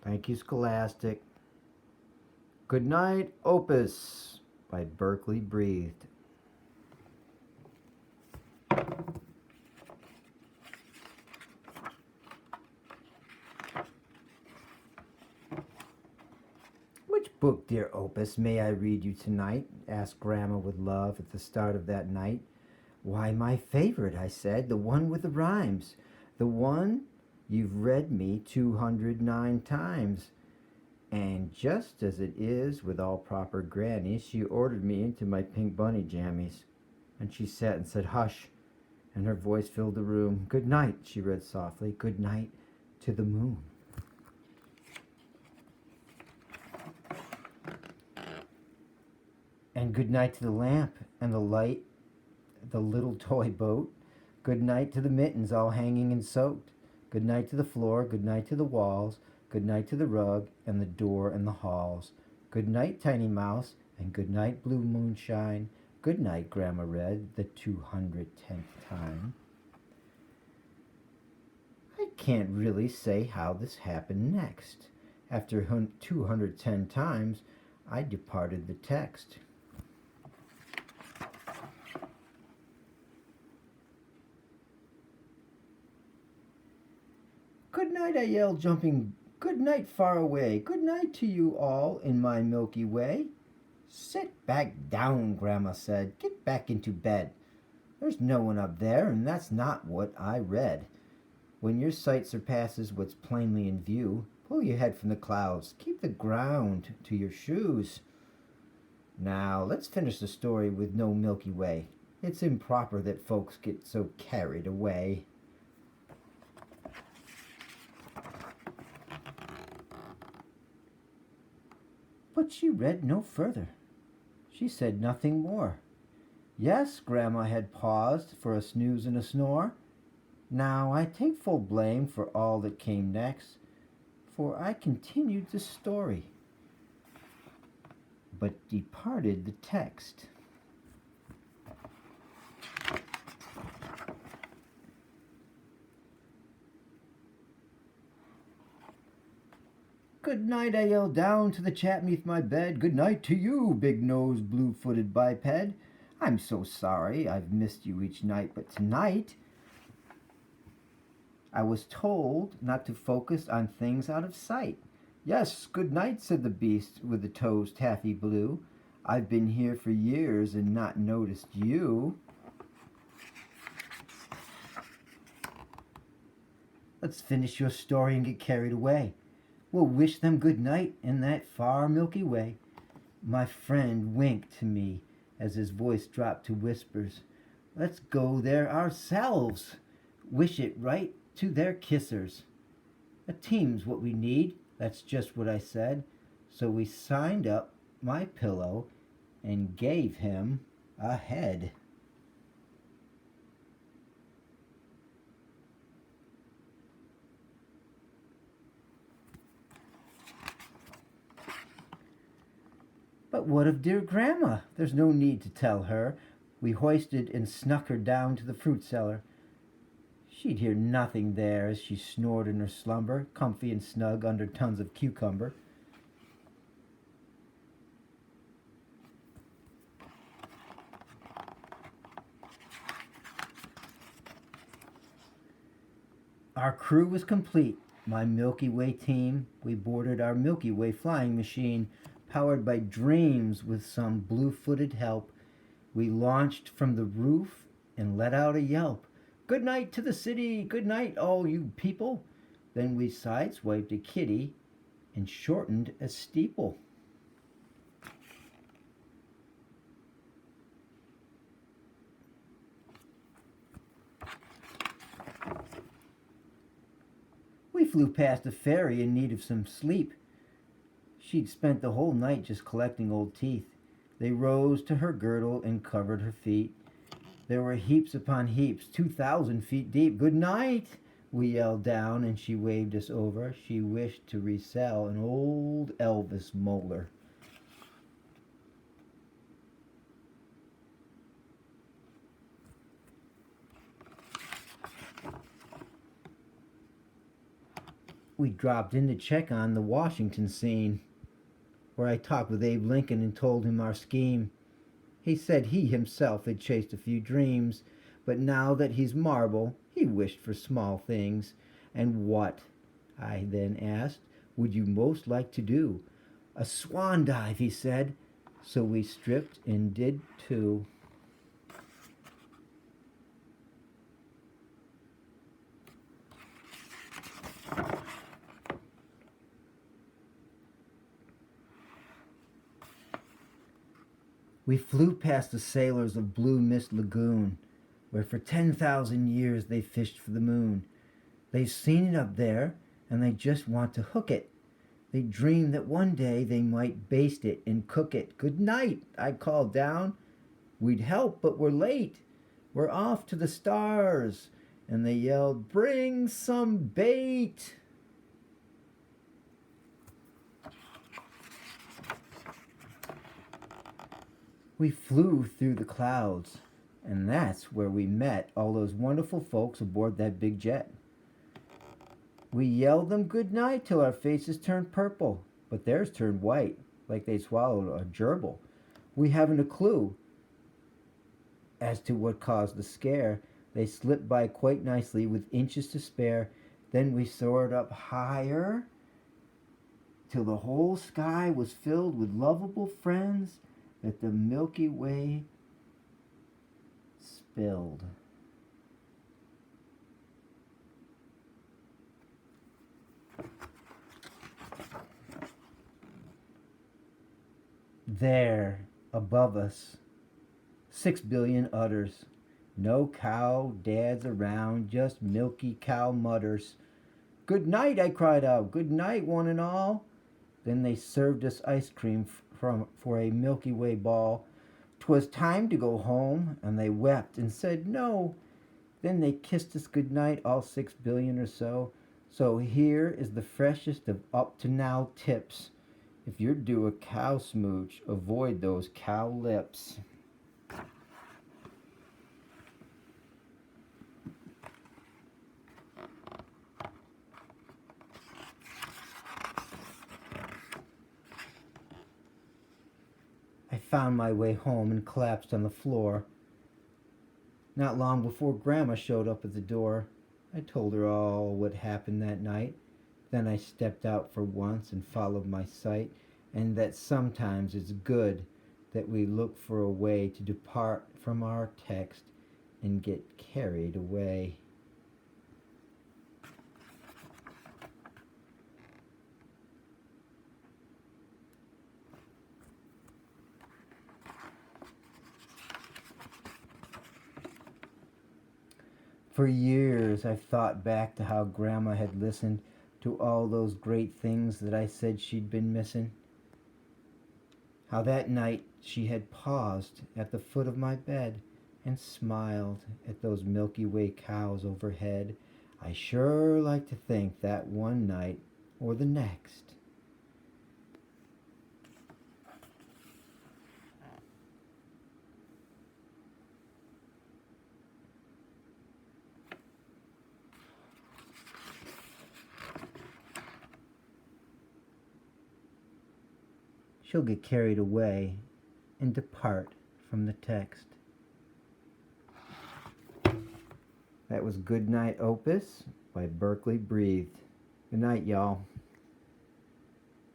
Thank you, Scholastic. Goodnight Opus by Berkeley Breathed. Which book, dear Opus, may I read you tonight? Asked Grandma with love at the start of that night. Why, my favorite, I said, the one with the rhymes. The one you've read me 209 times. And just as it is with all proper grannies, she ordered me into my pink bunny jammies. And she sat and said, hush, and her voice filled the room. Good night, she read softly. Good night to the moon. And good night to the lamp and the light, the little toy boat. Good night to the mittens all hanging and soaked. Good night to the floor, good night to the walls. Good night to the rug and the door and the halls. Good night, tiny mouse, and good night, blue moonshine. Good night, Grandma read the 210th time. I can't really say how this happened next. After 210 times, I departed the text. Good night, I yelled, jumping. Good night, far away. Good night to you all in my Milky Way. Sit back down, Grandma said. Get back into bed. There's no one up there, and that's not what I read. When your sight surpasses what's plainly in view, pull your head from the clouds. Keep the ground to your shoes. Now, let's finish the story with no Milky Way. It's improper that folks get so carried away. But she read no further. She said nothing more. Yes, Grandma had paused for a snooze and a snore. Now I take full blame for all that came next, for I continued the story, but departed the text. Good night, I yelled down to the chap 'neath my bed. Good night to you, big-nosed, blue-footed biped. I'm so sorry I've missed you each night, but tonight I was told not to focus on things out of sight. Yes, good night, said the beast with the toes taffy blue. I've been here for years and not noticed you. Let's finish your story and get carried away. We'll wish them good night in that far Milky Way. My friend winked to me as his voice dropped to whispers. Let's go there ourselves. Wish it right to their kissers. A team's what we need. That's just what I said. So we signed up my pillow and gave him a head. But what of dear Grandma? There's no need to tell her. We hoisted and snuck her down to the fruit cellar. She'd hear nothing there as she snored in her slumber, comfy and snug under tons of cucumber. Our crew was complete. My Milky Way team, we boarded our Milky Way flying machine, powered by dreams with some blue-footed help. We launched from the roof and let out a yelp. Good night to the city, good night all you people. Then we sideswiped a kitty and shortened a steeple. We flew past a fairy in need of some sleep. She'd spent the whole night just collecting old teeth. They rose to her girdle and covered her feet. There were heaps upon heaps, 2,000 feet deep. Good night, we yelled down, and she waved us over. She wished to resell an old Elvis molar. We dropped in to check on the Washington scene, where I talked with Abe Lincoln and told him our scheme. He said he himself had chased a few dreams, but now that he's marble, he wished for small things. And what, I then asked, would you most like to do? A swan dive, he said. So we stripped and did too. We flew past the sailors of Blue Mist Lagoon, where for 10,000 years they fished for the moon. They've seen it up there, and they just want to hook it. They dream that one day they might baste it and cook it. Good night, I called down. We'd help, but we're late. We're off to the stars. And they yelled, bring some bait. We flew through the clouds, and that's where we met all those wonderful folks aboard that big jet. We yelled them good night till our faces turned purple, but theirs turned white, like they swallowed a gerbil. We haven't a clue as to what caused the scare. They slipped by quite nicely with inches to spare. Then we soared up higher till the whole sky was filled with lovable friends that the Milky Way spilled. There, above us, 6 billion udders. No cow dads around, just milky cow mutters. Good night, I cried out. Good night, one and all. Then they served us ice cream for a Milky Way ball. 'Twas time to go home, and they wept and said no. Then they kissed us good night, all 6 billion or so. So here is the freshest of up to now tips. If you're due a cow smooch, avoid those cow lips. I found my way home and collapsed on the floor. Not long before Grandma showed up at the door, I told her all what happened that night. Then I stepped out for once and followed my sight, and that sometimes it's good that we look for a way to depart from our text and get carried away. For years I've thought back to how Grandma had listened to all those great things that I said she'd been missing. How that night she had paused at the foot of my bed and smiled at those Milky Way cows overhead. I sure like to think that one night or the next she'll get carried away and depart from the text. That was Goodnight Opus by Berkeley Breathed. Good night, y'all.